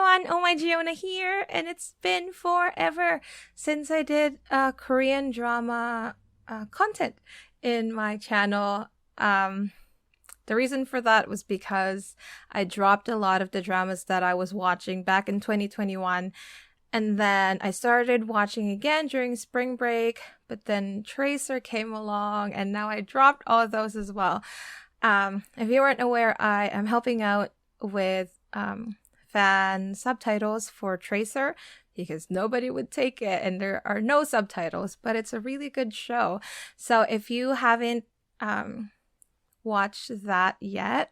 everyone, Oh My Giona here, and it's been forever since I did Korean drama content in my channel. The reason for that was because I dropped a lot of the dramas that I was watching back in 2021, and then I started watching again during spring break, but then Tracer came along, and now I dropped all of those as well. If you weren't aware, I am helping out with fan subtitles for Tracer because nobody would take it and there are no subtitles, but it's a really good show. So if you haven't watched that yet,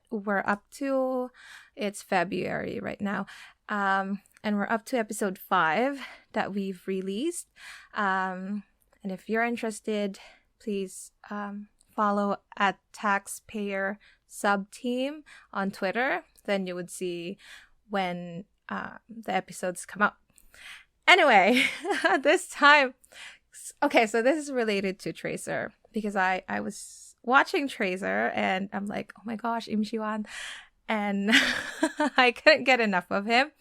it's February right now, and we're up to episode 5 that we've released. And if you're interested, please follow at Taxpayer Sub Team on Twitter. Then you would see when the episodes come out. Anyway, this time, okay, so this is related to Tracer because I was watching Tracer and I'm like, oh my gosh, Siwan, and I couldn't get enough of him,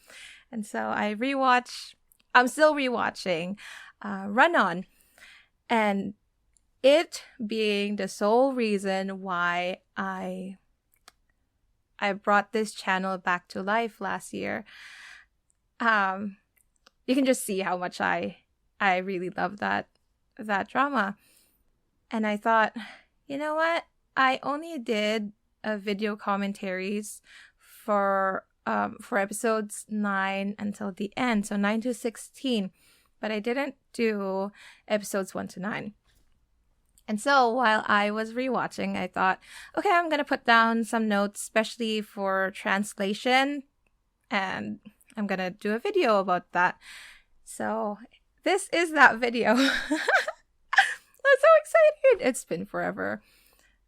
and so I'm still rewatching Run On, and it being the sole reason why I brought this channel back to life last year. You can just see how much I really love that drama. And I thought, you know what? I only did video commentaries for episodes 9 until the end, so 9 to 16, but I didn't do episodes 1 to 9. And so while I was rewatching, I thought, okay, I'm going to put down some notes, especially for translation, and I'm going to do a video about that. So this is that video. I'm so excited. It's been forever.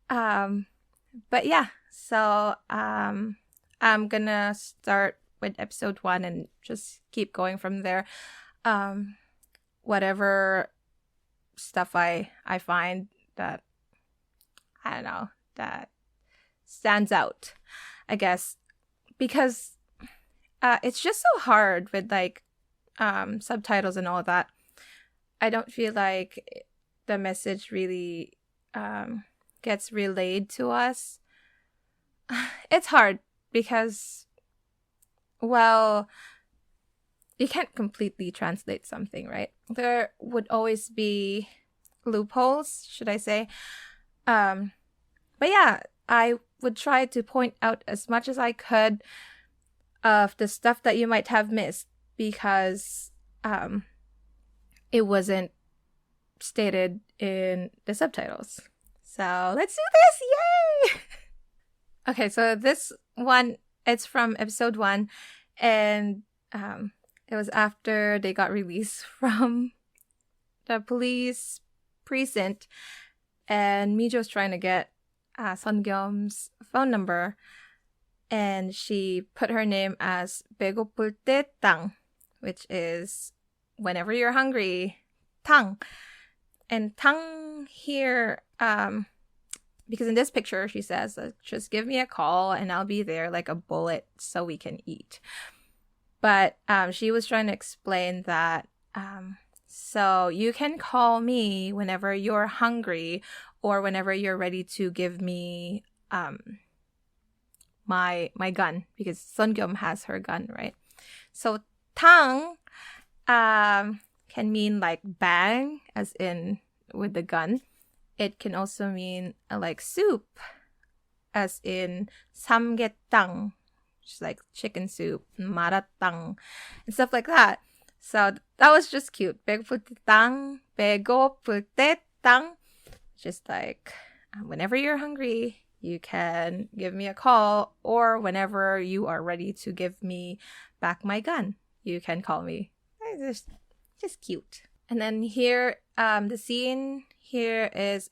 But yeah, so I'm going to start with episode 1 and just keep going from there. Whatever stuff I find that, I don't know, that stands out, I guess, because it's just so hard with like subtitles and all that. I don't feel like the message really gets relayed to us. It's hard because, well, you can't completely translate something, right? There would always be loopholes, should I say. But yeah, I would try to point out as much as I could of the stuff that you might have missed because it wasn't stated in the subtitles. So let's do this! Yay! Okay, so this one, it's from episode 1, and it was after they got released from the police precinct, and Mijo's trying to get Seongyum's phone number, and she put her name as 배고플 때 땅, which is whenever you're hungry, 탕. And 탕 here, because in this picture she says, just give me a call and I'll be there like a bullet so we can eat. But she was trying to explain that so you can call me whenever you're hungry or whenever you're ready to give me my gun, because Seongyum has her gun, right? So 탕 can mean like bang, as in with the gun. It can also mean like soup, as in 삼계탕, which is like chicken soup, 마라탕, and stuff like that. So that was just cute. 배고플 때 땅, 배고플 때 땅. Just like whenever you're hungry, you can give me a call, or whenever you are ready to give me back my gun, you can call me. It's just cute. And then here, the scene here is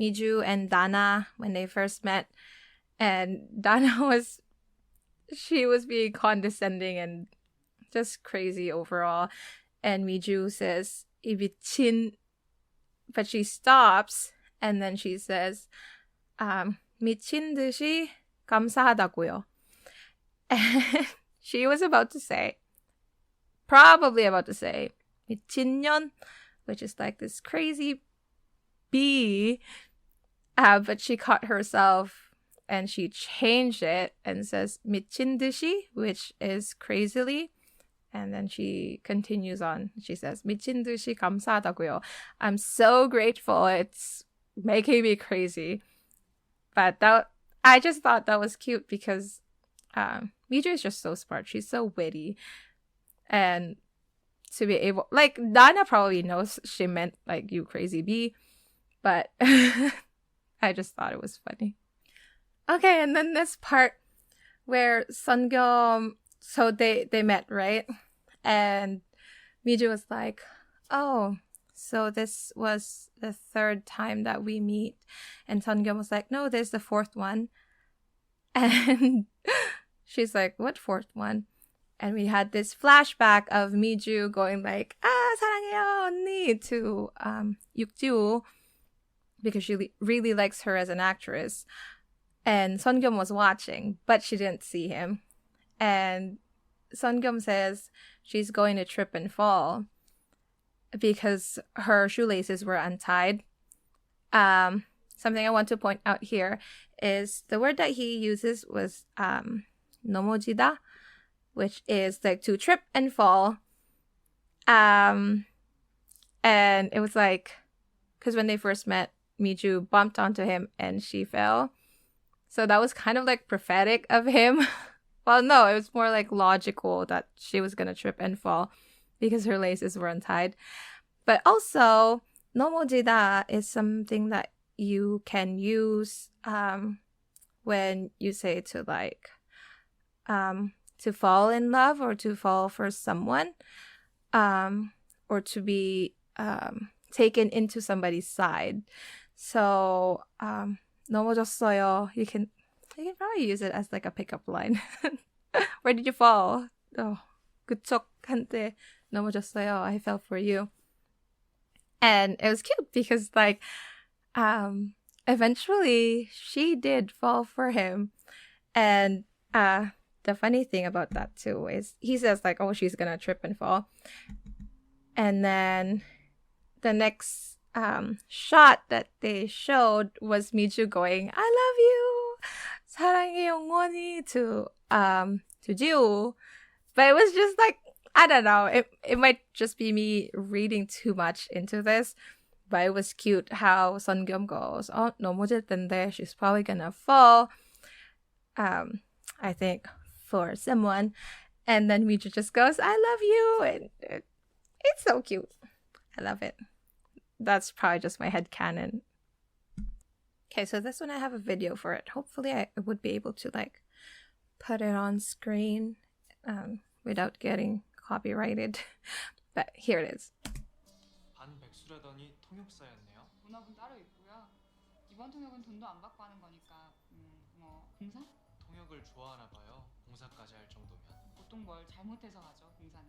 Miju and Dana when they first met, and Dana was being condescending and just crazy overall, and Miju says 이 미친, but she stops and then she says 미친 듯이 감사하다고요. And she was probably about to say 미친년, which is like this crazy bee. But she caught herself and she changed it and says 미친 듯이, which is crazily. And then she continues on. She says 미친 듯이 감사하다고요. I'm so grateful. It's making me crazy. But I just thought that was cute because Miju is just so smart. She's so witty. And to be able, like, Dana probably knows she meant, like, you crazy bee. But I just thought it was funny. Okay, and then this part where Sungyum, so they met, right? And Miju was like, oh, so this was the third time that we meet. And Sungyum was like, no, there's the fourth one. And she's like, what fourth one? And we had this flashback of Miju going like, 사랑해요, 언니, to Yukju, because she really likes her as an actress. And Sungyum was watching, but she didn't see him. And Sungyum says she's going to trip and fall because her shoelaces were untied. Something I want to point out here is the word that he uses was 넘어지다, which is like to trip and fall. And it was like, because when they first met, Miju bumped onto him and she fell. So that was kind of like prophetic of him. Well, no, it was more like logical that she was going to trip and fall because her laces were untied. But also, 넘어지다 is something that you can use when you say to like, to fall in love or to fall for someone, or to be taken into somebody's side. So, 넘어졌어요. You can probably use it as like a pickup line. Where did you fall? Oh, 그쪽한테 넘어졌어요. I fell for you. And it was cute because like eventually she did fall for him. And the funny thing about that too is he says like, oh, she's gonna trip and fall. And then the next shot that they showed was Miju going, I love you, 사랑해 영원히, to Jiwoo. But it was just like, I don't know, it might just be me reading too much into this, but it was cute how Sungyum goes, oh, 넘어졌던데, she's probably gonna fall, I think for someone, and then Miju just goes, I love you, and it's so cute. I love it. That's probably just my headcanon. Okay, so this one I have a video for it. Hopefully I would be able to like put it on screen without getting copyrighted. But here it is. 반백수라더니 통역사였네요. 문화분 따로 있고요. 이번 통역은 돈도 안 받고 하는 거니까 뭐 봉사? 통역을 좋아하나 봐요. 봉사까지 할 정도면. 보통 뭘 잘못해서 하죠, 봉사는.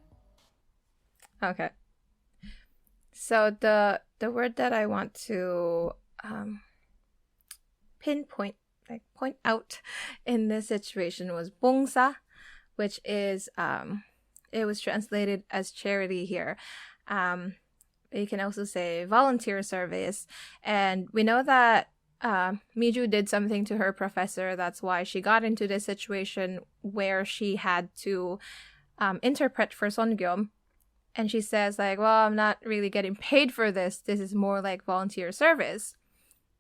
Okay. So the word that I want to pinpoint, like point out in this situation was bong-sa, which is it was translated as charity here. You can also say volunteer service, and we know that Miju did something to her professor. That's why she got into this situation where she had to interpret for Sungyum. And she says, like, well, I'm not really getting paid for this. This is more like volunteer service.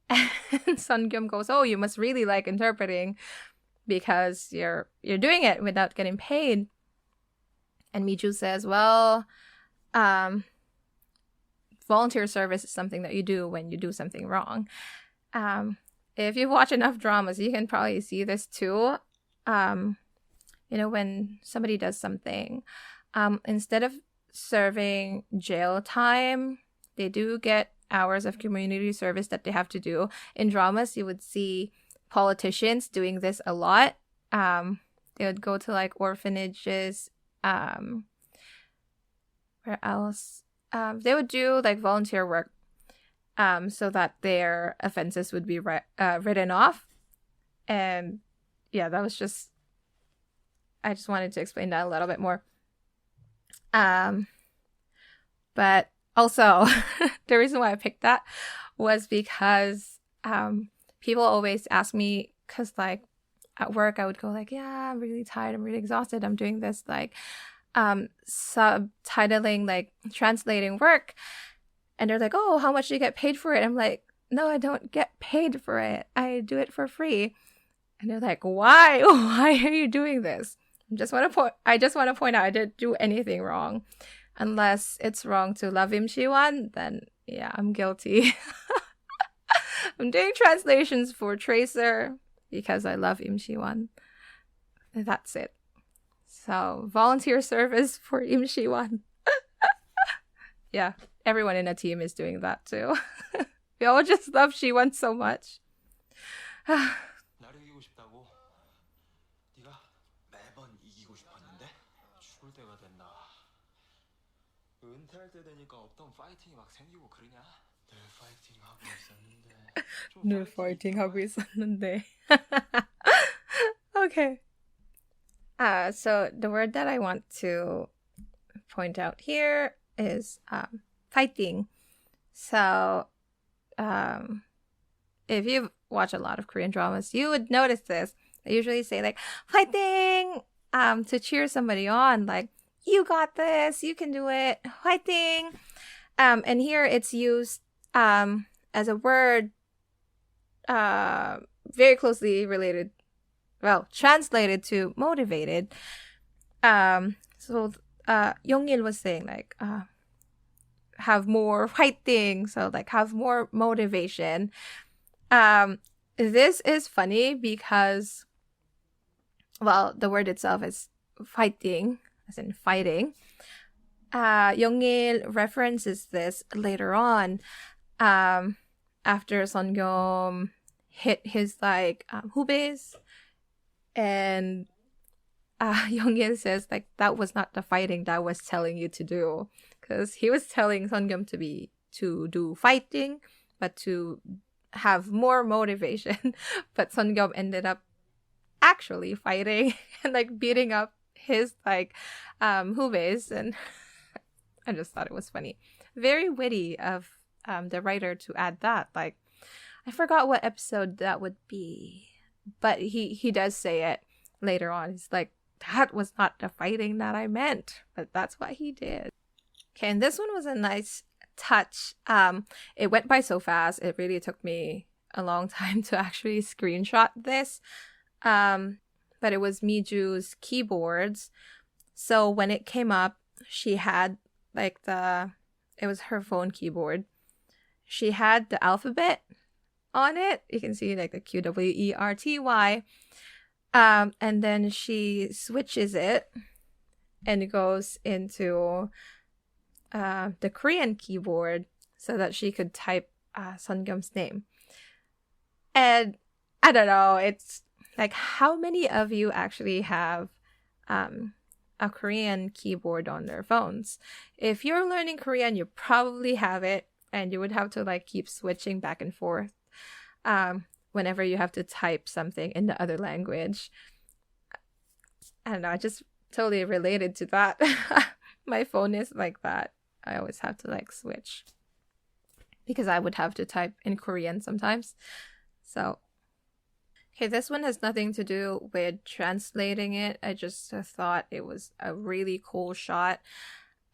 And Sungyum goes, oh, you must really like interpreting because you're doing it without getting paid. And Miju says, well, volunteer service is something that you do when you do something wrong. If you watch enough dramas, you can probably see this too. You know, when somebody does something, instead of serving jail time, they do get hours of community service that they have to do. In dramas, you would see politicians doing this a lot. They would go to like orphanages. Where else? They would do like volunteer work so that their offenses would be written off. And yeah, that was just I just wanted to explain that a little bit more. But also, the reason why I picked that was because people always ask me, because like at work I would go like, yeah, I'm really tired, I'm really exhausted, I'm doing this like subtitling, like translating work, and they're like, oh, how much do you get paid for it? I'm like, no, I don't get paid for it, I do it for free. And they're like, why are you doing this? I just want to point out I didn't do anything wrong. Unless it's wrong to love Siwan, then yeah, I'm guilty. I'm doing translations for Tracer because I love Siwan. That's it. So, volunteer service for Siwan. Yeah, everyone in a team is doing that too. We all just love Siwan so much. 나를 이기고 싶다고? 네가 매번 이기고 싶었는데 죽을 때가 됐나? 은퇴할 때 되니까 없던 파이팅이 막 생기고 그러냐? 늘 파이팅 하고 있었는데. Okay. So the word that I want to point out here is fighting. So if you watch a lot of Korean dramas, you would notice this. They usually say like fighting to cheer somebody on, like, you got this, you can do it, fighting. And here it's used as a word very closely related, well, translated to motivated. So Yongil was saying like have more fighting, so like have more motivation. This is funny because, well, the word itself is fighting, as in fighting. Yongil references this later on, after Sekyung hit his like hubes, and Yongil says like that was not the fighting that was telling you to do, because he was telling Sekyung to do fighting, but to have more motivation. But Sekyung ended up actually fighting and like beating up his like hubes, and I just thought it was funny. Very witty of the writer to add that. Like, I forgot what episode that would be, but he does say it later on. He's like, that was not the fighting that I meant, but that's what he did. Okay, and this one was a nice touch. It went by so fast. It really took me a long time to actually screenshot this. But it was Miju's keyboards. So when it came up, she had like it was her phone keyboard. She had the alphabet on it. You can see like the QWERTY. And then she switches it and it goes into the Korean keyboard so that she could type Seongyum's name. And I don't know, it's like, how many of you actually have a Korean keyboard on their phones? If you're learning Korean, you probably have it, and you would have to like keep switching back and forth whenever you have to type something in the other language. I don't know, I just totally related to that. My phone is like that. I always have to like switch because I would have to type in Korean sometimes. So, okay, this one has nothing to do with translating it. I just thought it was a really cool shot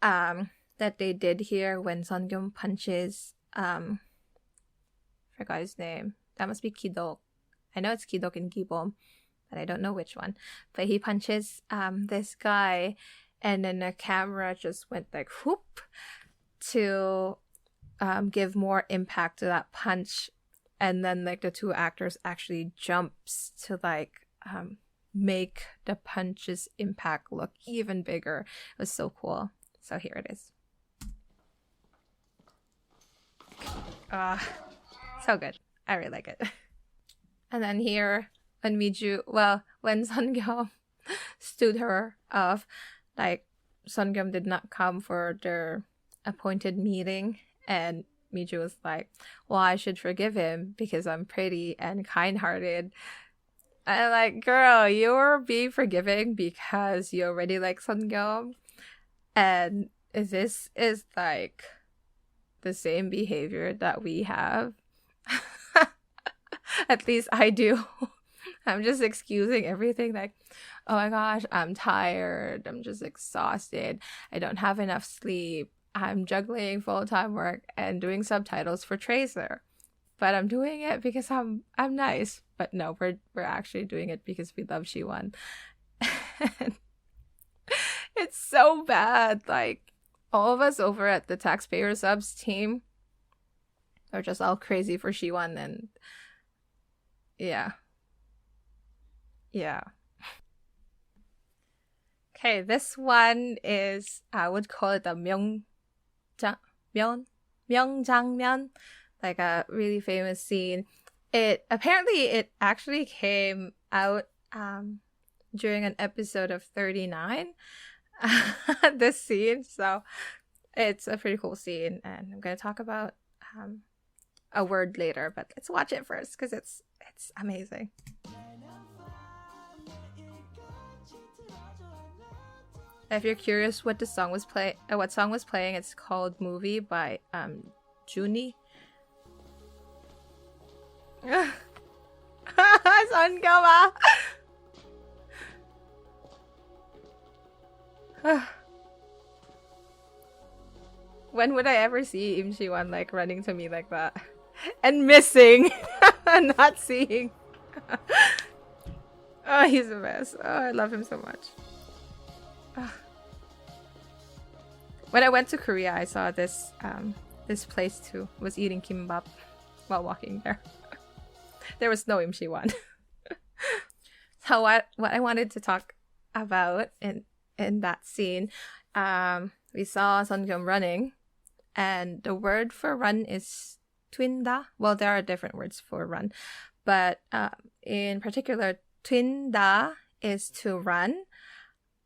that they did here when Seongyum punches, forgot his name. That must be Kidok. I know it's Kidok and Gibom, but I don't know which one. But he punches this guy, and then the camera just went like whoop to give more impact to that punch. And then like the two actors actually jumps to like make the punch's impact look even bigger. It was so cool. So here it is. So good. I really like it. And then here when when Seongyum stood her off, like Seongyum did not come for their appointed meeting, and Miju was like, well, I should forgive him because I'm pretty and kind-hearted. I like, girl, you're being forgiving because you already like Sekyung, and this is like the same behavior that we have. At least I do. I'm just excusing everything like, oh my gosh, I'm tired. I'm just exhausted. I don't have enough sleep. I'm juggling full-time work and doing subtitles for Tracer. But I'm doing it because I'm nice. But no, we're actually doing it because we love Siwan. It's so bad. Like, all of us over at the Taxpayer Subs team are just all crazy for Siwan, and yeah. Okay, this one is, I would call it a 명장면, like a really famous scene. It actually came out during an episode of 39. This scene, so it's a pretty cool scene, and I'm gonna talk about a word later, but let's watch it first because it's amazing. If you're curious what song was playing, it's called "Movie" by Juni. Sekyung. When would I ever see Im Siwan like running to me like that and missing and not seeing? Oh, he's the best. Oh, I love him so much. When I went to Korea, I saw this place too. Was eating kimbap while walking there. There was no Im Siwan. So what I wanted to talk about in that scene, we saw Sekyung running, and the word for run is twinda. Well, there are different words for run, but in particular, twinda is to run.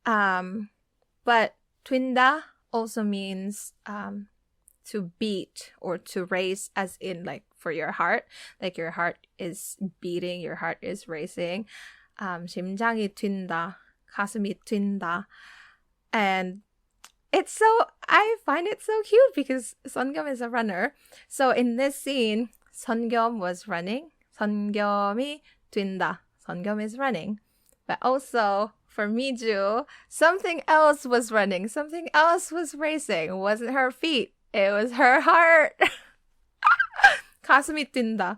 But twinda also means to beat or to race, as in like for your heart. Like your heart is beating, your heart is racing. 심장이 뛴다, 가슴이 뛴다. And I find it so cute because Sekyung is a runner. So in this scene, Sekyung was running. Sekyung이 뛴다. Sekyung is running. But also, for Miju, something else was running. Something else was racing. It wasn't her feet. It was her heart. 가슴이 뛴다.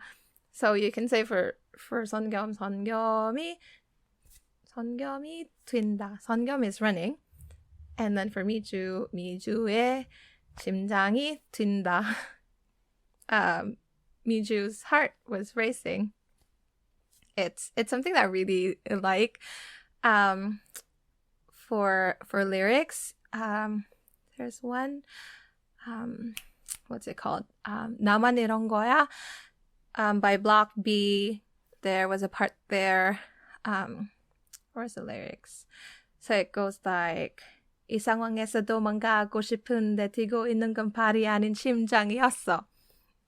So you can say for Sekyung, Sekyung이 뛴다. Sekyung is running. And then for 미주의 심장이 뛴다. Miju's heart was racing. It's something that I really like. For lyrics, there's one, what's it called? 나만 이런 거야, by Block B. There was a part there. Where's the lyrics? So it goes like, 이 상황에서 도망가고 싶은데 뛰고 있는 건 발이 아닌 심장이었어.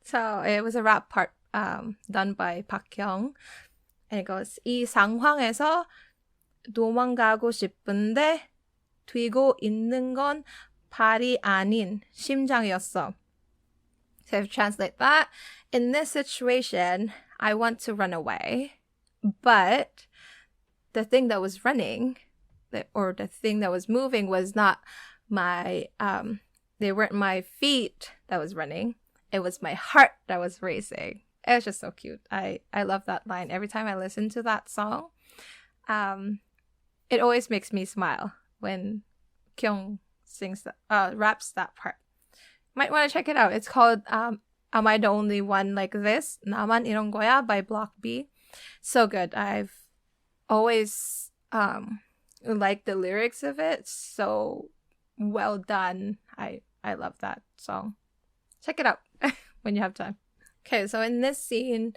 So it was a rap part done by Sekyung. And it goes, 이 상황에서 도망가고 싶은데 뛰고 있는 건 발이 아닌 심장이었어. So if you translate that, in this situation, I want to run away, but the thing that was running, or the thing that was moving, was not my, they weren't my feet that was running. It was my heart that was racing. It was just so cute. I love that line. Every time I listen to that song, it always makes me smile when Kyung raps that part. Might want to check it out. It's called Am I the Only One Like This? 나만 이런 거야 by Block B. So good. I've always liked the lyrics of it. So well done. I love that song. Check it out when you have time. Okay, so in this scene,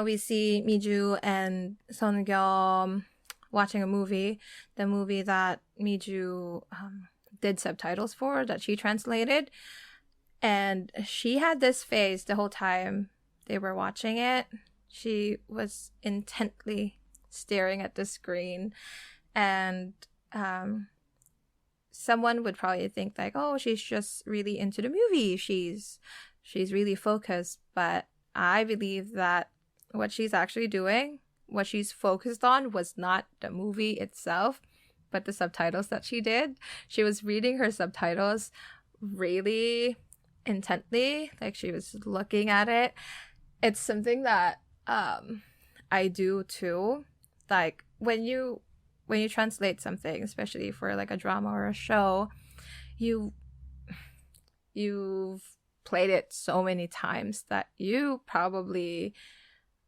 we see Miju and Sekyung watching a movie. The movie that Miju did subtitles for, that she translated. And she had this face the whole time they were watching it. She was intently staring at the screen, and someone would probably think like, oh, she's just really into the movie, she's really focused. But I believe that what she's actually doing, what she's focused on, was not the movie itself, but the subtitles that she did. She was reading her subtitles really intently, like she was looking at it. It's something that I do too. Like when you translate something, especially for like a drama or a show, you've played it so many times that you probably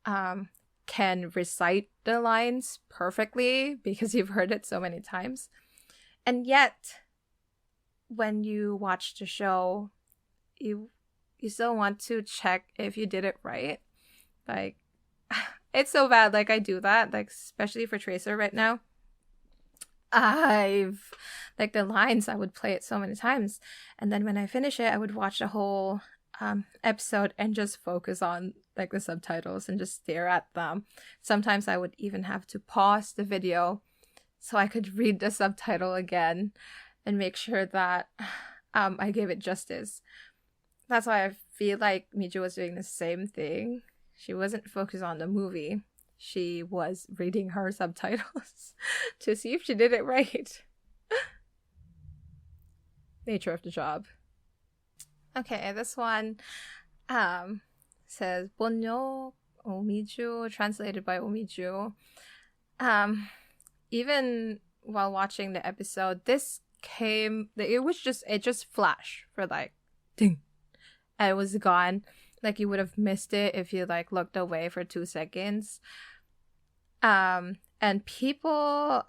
can recite the lines perfectly because you've heard it so many times. And yet, when you watch the show, you still want to check if you did it right. Like, it's so bad. Like, I do that, like, especially for Tracer right now. Like, the lines, I would play it so many times. And then when I finish it, I would watch the whole episode and just focus on, like, the subtitles and just stare at them. Sometimes I would even have to pause the video so I could read the subtitle again and make sure that I gave it justice. That's why I feel like Miju was doing the same thing. She wasn't focused on the movie. She was reading her subtitles to see if she did it right. Nature of the job. Okay, this one says Bonyo Omiju, translated by Omiju. Even while watching the episode, it just flashed for like ding, and it was gone. Like you would have missed it if you like looked away for 2 seconds. And people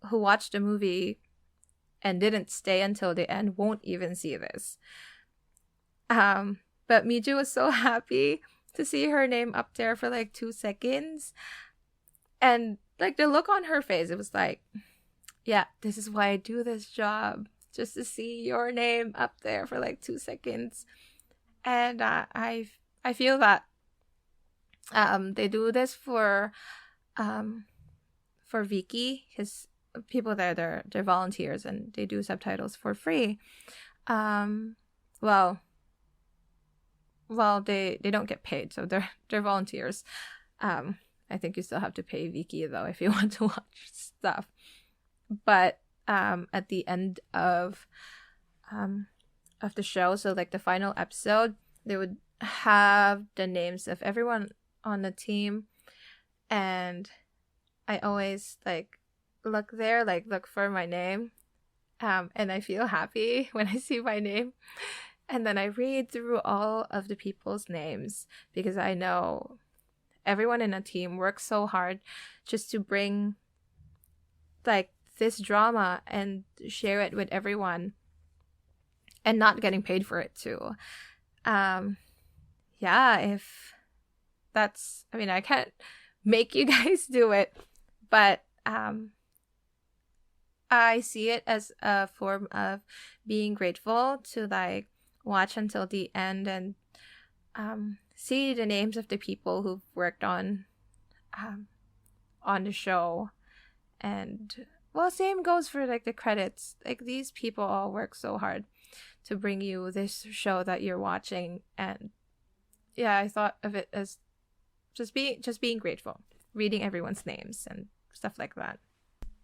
who watched the movie and didn't stay until the end won't even see this. But Miju was so happy to see her name up there for like 2 seconds. And like the look on her face, it was like, yeah, this is why I do this job. Just to see your name up there for like 2 seconds. And I feel that they do this for Viki, because people there, they're volunteers and they do subtitles for free. Well, they don't get paid, so they're volunteers. I think you still have to pay Viki though if you want to watch stuff. But at the end of the show, so like the final episode, they would have the names of everyone on the team, and I always like look there, like look for my name, and I feel happy when I see my name. And then I read through all of the people's names because I know everyone in a team works so hard just to bring like this drama and share it with everyone, and not getting paid for it too. Yeah, if that's, I mean, I can't make you guys do it, but I see it as a form of being grateful to like watch until the end and see the names of the people who've worked on the show. And well, same goes for like the credits. Like these people all work so hard to bring you this show that you're watching. And yeah, I thought of it as just being grateful, reading everyone's names and stuff like that.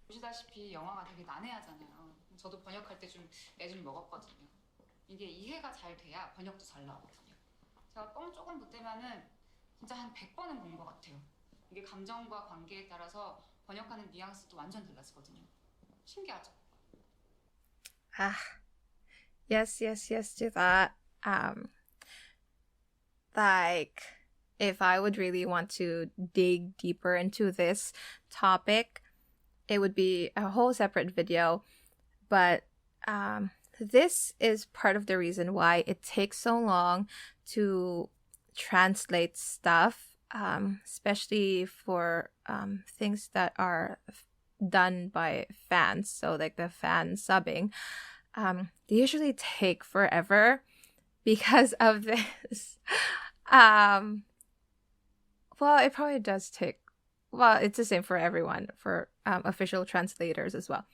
보시다시피 영화가 되게 난해하잖아요. 저도 번역할 때 좀 애를 먹었거든요. 이게 이해가 잘 돼야 번역도 잘 나오거든요. 제가 뻥 조금 붙대면은 진짜 한 100번은 본 것 같아요. 이게 감정과 관계에 따라서 번역하는 뉘앙스도 완전 달랐거든요. 신기하죠? Yes to that. Like, if I would really want to dig deeper into this topic, it would be a whole separate video. But this is part of the reason why it takes so long to translate stuff, especially for things that are done by fans. So like the fan subbing, they usually take forever because of this. Well, it probably does take well, it's the same for everyone, for official translators as well.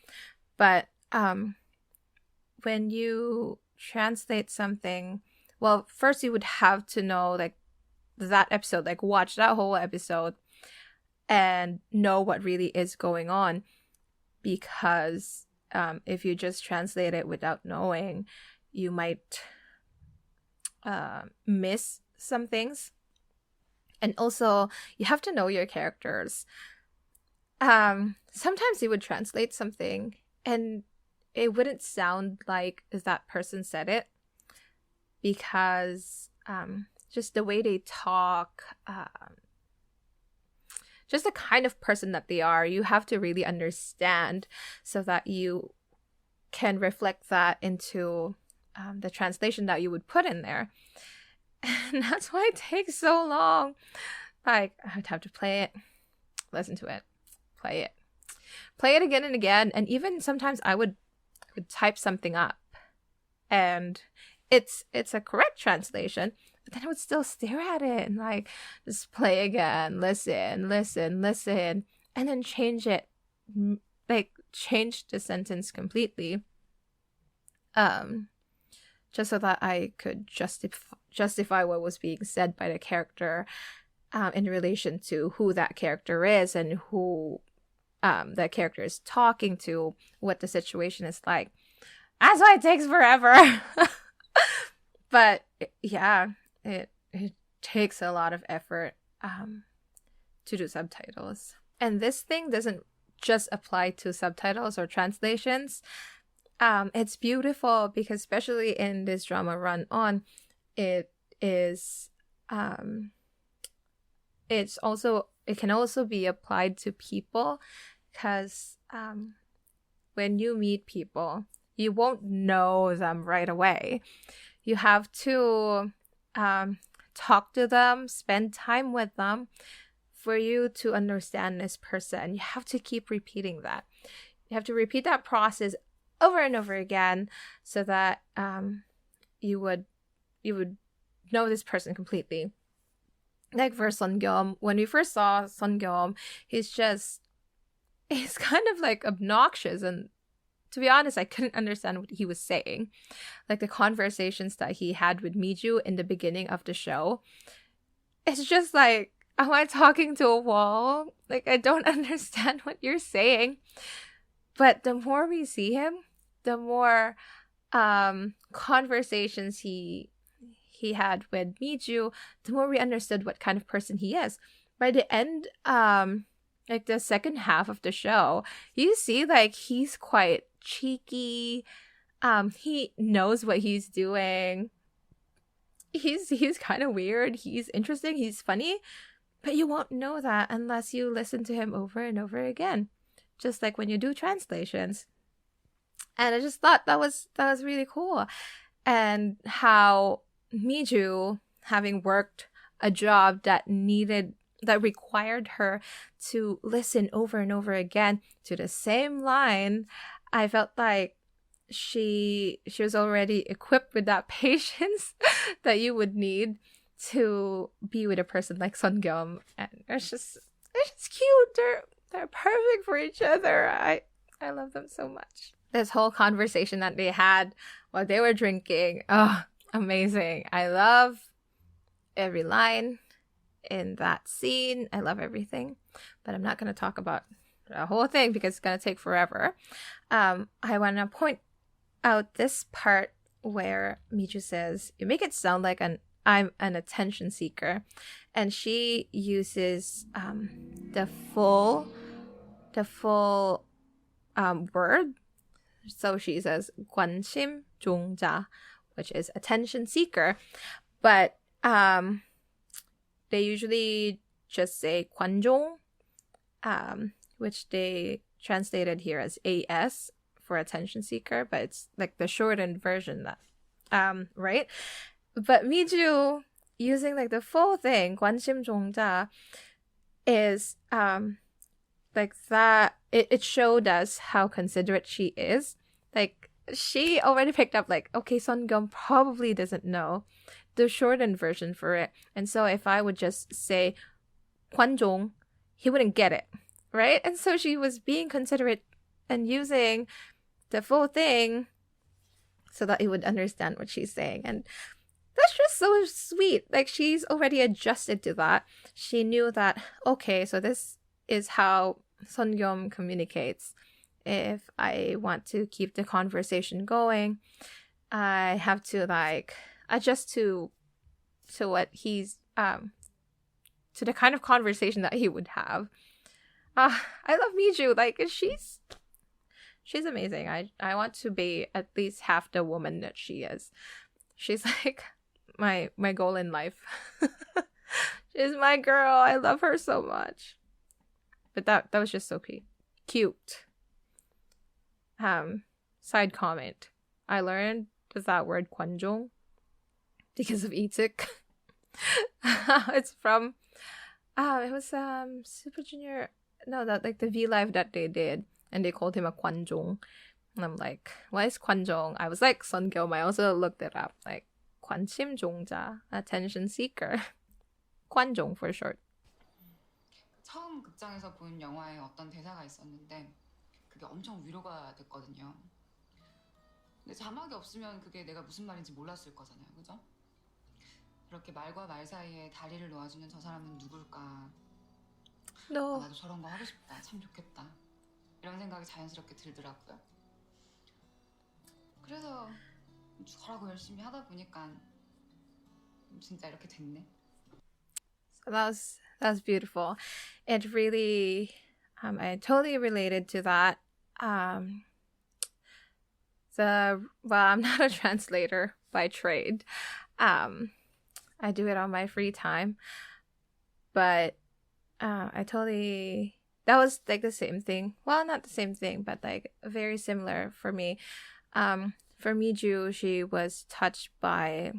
But when you translate something, well, first you would have to know like that episode, like watch that whole episode and know what really is going on, because if you just translate it without knowing, you might miss some things. And also you have to know your characters. Sometimes you would translate something and it wouldn't sound like that person said it, because just the way they talk, just the kind of person that they are, you have to really understand so that you can reflect that into the translation that you would put in there. And that's why it takes so long. Like, I would have to play it, listen to it, play it again and again. And even sometimes I would type something up and it's a correct translation, but then I would still stare at it and like just play again, listen, and then change it, like change the sentence completely, just so that I could justify what was being said by the character in relation to who that character is and who that character is talking to, what the situation is like. That's why it takes forever. But yeah, it takes a lot of effort to do subtitles. And this thing doesn't just apply to subtitles or translations. It's beautiful because especially in this drama Run On, it can also be applied to people, because when you meet people, you won't know them right away. You have to talk to them, spend time with them for you to understand this person. You have to keep repeating that. You have to repeat that process over and over again so that you would know this person completely. Like for Sekyung, when we first saw Sekyung, he's kind of like obnoxious, and to be honest, I couldn't understand what he was saying. Like the conversations that he had with Miju in the beginning of the show, it's just like, am I talking to a wall? Like, I don't understand what you're saying. But the more we see him, the more conversations he had with Miju, the more we understood what kind of person he is. By the end, like the second half of the show, you see like he's quite cheeky. He knows what he's doing. He's kind of weird. He's interesting. He's funny. But you won't know that unless you listen to him over and over again. Just like when you do translations. And I just thought that was really cool. And how Miju, having worked a job that required her to listen over and over again to the same line, I felt like she was already equipped with that patience that you would need to be with a person like Sekyung. And it's just cute. They're perfect for each other. I love them so much. This whole conversation that they had while they were drinking, oh, amazing. I love every line in that scene. I love everything, but I'm not going to talk about the whole thing because it's going to take forever. I want to point out this part where Miju says, "You make it sound like I'm an attention seeker," and she uses the full word. So she says 관심 종자, which is attention seeker, but they usually just say 관종, which they translated here as AS for attention seeker, but it's like the shortened version, that right? But Miju using like the full thing, 관심 종자, is like that. It showed us how considerate she is. Like she already picked up like, okay, Sekyung probably doesn't know the shortened version for it, and so if I would just say 관종, he wouldn't get it, right? And so she was being considerate and using the full thing so that he would understand what she's saying. And that's just so sweet. Like, she's already adjusted to that. She knew that, okay, so this is how Sekyung communicates. If I want to keep the conversation going, I have to like adjust to what he's to the kind of conversation that he would have. I love Miju. Like, she's amazing. I want to be at least half the woman that she is. She's like my goal in life. She's my girl. I love her so much. But that was just so cute. Side comment. I learned that word kwanjong because of Itik. It's from it was Super Junior. No, that like the V Live that they did, and they called him a kwanjong. And I'm like, what is kwanjong? I was like, Sungyeom. I also looked it up. Like, 관심 종자, attention seeker. kwanjong for short. 처음 극장에서 본 영화에 어떤 대사가 있었는데 그게 엄청 위로가 됐거든요. 근데 자막이 없으면 그게 내가 무슨 말인지 몰랐을 거잖아요, 그죠? 이렇게 말과 말 사이에 다리를 놓아주는 저 사람은 누굴까? No. 나도 저런 거 하고 싶다. 참 좋겠다. 이런 생각이 자연스럽게 들더라고요. 그래서 죽어라고 열심히 하다 보니까 진짜 이렇게 됐네. So that's beautiful. It really, I totally related to that. I'm not a translator by trade. I do it on my free time, but that was like the same thing. Well, not the same thing, but like very similar for me. For Miju, she was touched by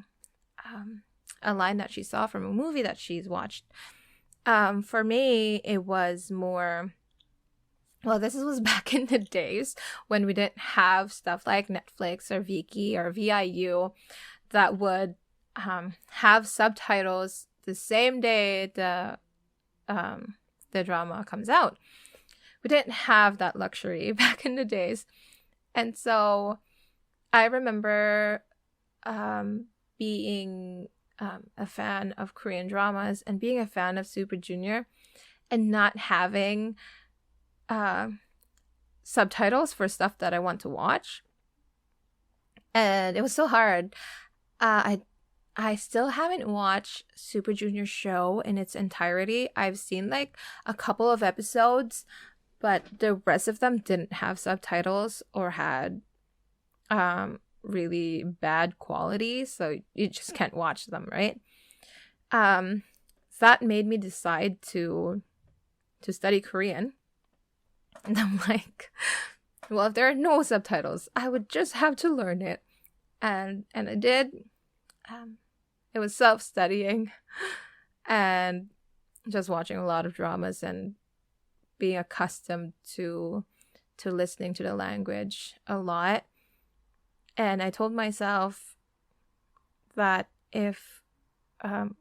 a line that she saw from a movie that she's watched. For me, it was more, well, this was back in the days when we didn't have stuff like Netflix or Viki or VIU that would have subtitles the same day the drama comes out. We didn't have that luxury back in the days. And so I remember being a fan of Korean dramas and being a fan of Super Junior and not having subtitles for stuff that I want to watch. And it was so hard. I still haven't watched Super Junior show in its entirety. I've seen like a couple of episodes, but the rest of them didn't have subtitles or had really bad quality, so you just can't watch them, right? That made me decide to study Korean. And I'm like, well, if there are no subtitles, I would just have to learn it. And I did. It was self-studying and just watching a lot of dramas and being accustomed to listening to the language a lot. And I told myself that if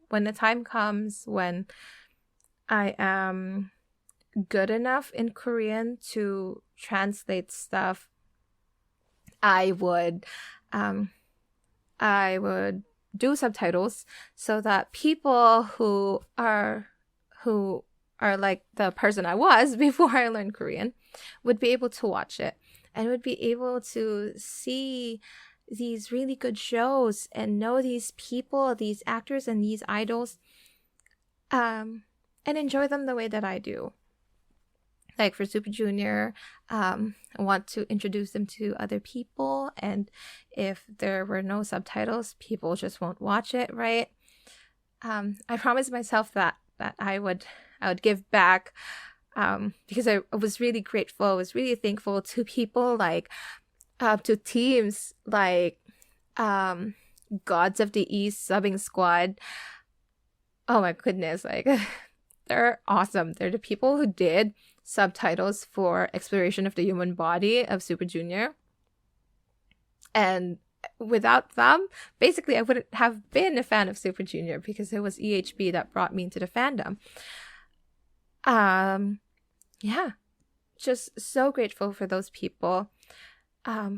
when the time comes when I am good enough in Korean to translate stuff, I would do subtitles so that people who are like the person I was before I learned Korean would be able to watch it and would be able to see these really good shows and know these people, these actors and these idols, and enjoy them the way that I do. Like for Super Junior, I want to introduce them to other people, and if there were no subtitles, people just won't watch it, right? I promised myself that I would give back, because I was really grateful. I was really thankful to people like, to teams like Gods of the East subbing squad. Oh my goodness, like they're awesome. They're the people who did subtitles for Exploration of the Human Body of Super Junior. And without them, basically I wouldn't have been a fan of Super Junior because it was EHB that brought me into the fandom. Yeah, just so grateful for those people.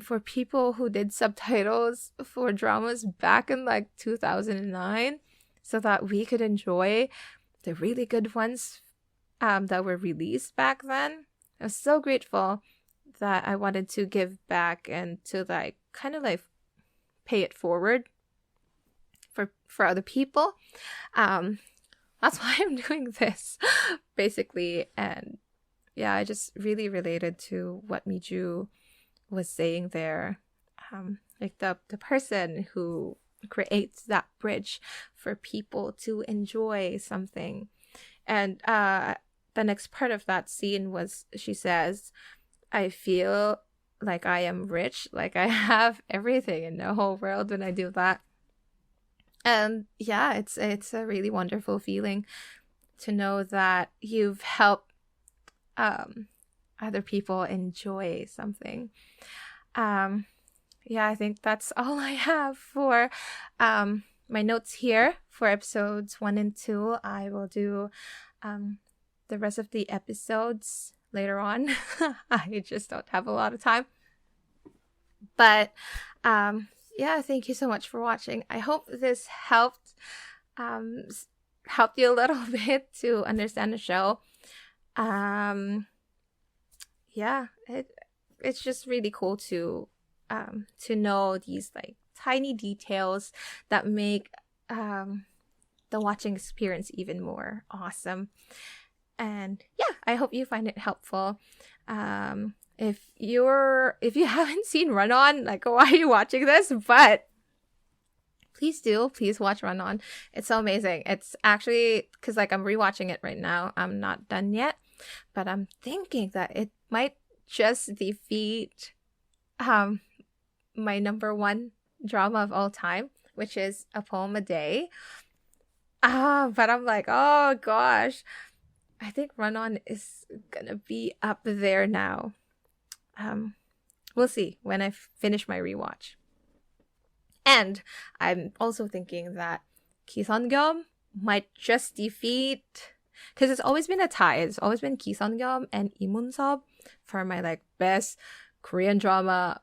For people who did subtitles for dramas back in like 2009 so that we could enjoy the really good ones that were released back then. I was so grateful that I wanted to give back and to like kind of like pay it forward for other people. That's why I'm doing this basically. And yeah, I just really related to what Miju was saying there. Like the person who creates that bridge for people to enjoy something. And the next part of that scene was, she says, I feel like I am rich, like I have everything in the whole world when I do that. And yeah, it's a really wonderful feeling to know that you've helped other people enjoy something. Yeah, I think that's all I have for my notes here for episodes 1 and 2. I will do the rest of the episodes later on. I just don't have a lot of time. But yeah, thank you so much for watching. I hope this helped you a little bit to understand the show. Yeah, it's just really cool to know these like tiny details that make the watching experience even more awesome. And yeah, I hope you find it helpful. If you haven't seen Run On, like, why are you watching this? But please watch Run On. It's so amazing. It's actually, because like I'm rewatching it right now. I'm not done yet, but I'm thinking that it might just defeat my number 1 drama of all time, which is A Poem a Day. But I'm like, oh gosh, I think Run On is gonna be up there now. We'll see when I finish my rewatch. And I'm also thinking that Kiseongyum might just defeat, because it's always been a tie. It's always been Kiseongyum and Lee Moon-sub for my like best Korean drama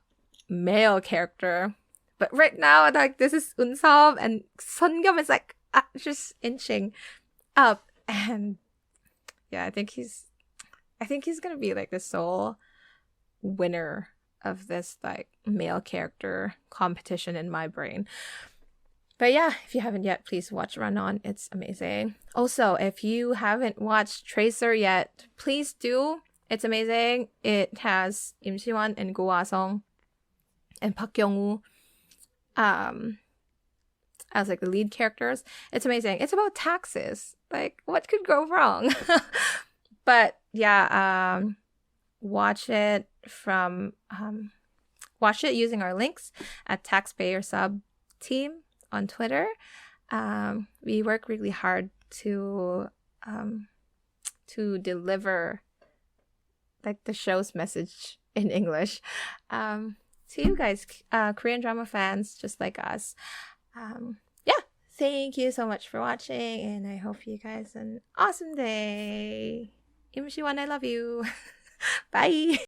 male character. But right now, like, this is Eun-sub, and Seongyum is like just inching up. And yeah, I think he's gonna be like the sole winner of this like male character competition in my brain. But yeah, if you haven't yet, please watch Run On. It's amazing. Also, if you haven't watched Tracer yet, please do. It's amazing. It has Im Siwan and Go Ah-sung and Park Kyung-woo as like the lead characters. It's amazing. It's about taxes. Like, what could go wrong? But yeah, watch it using our links at Taxpayer Sub Team on Twitter. We work really hard to deliver like the show's message in English to you guys, Korean drama fans just like us. Yeah, thank you so much for watching, and I hope you guys an awesome day. Im Siwan, I love you. Bye.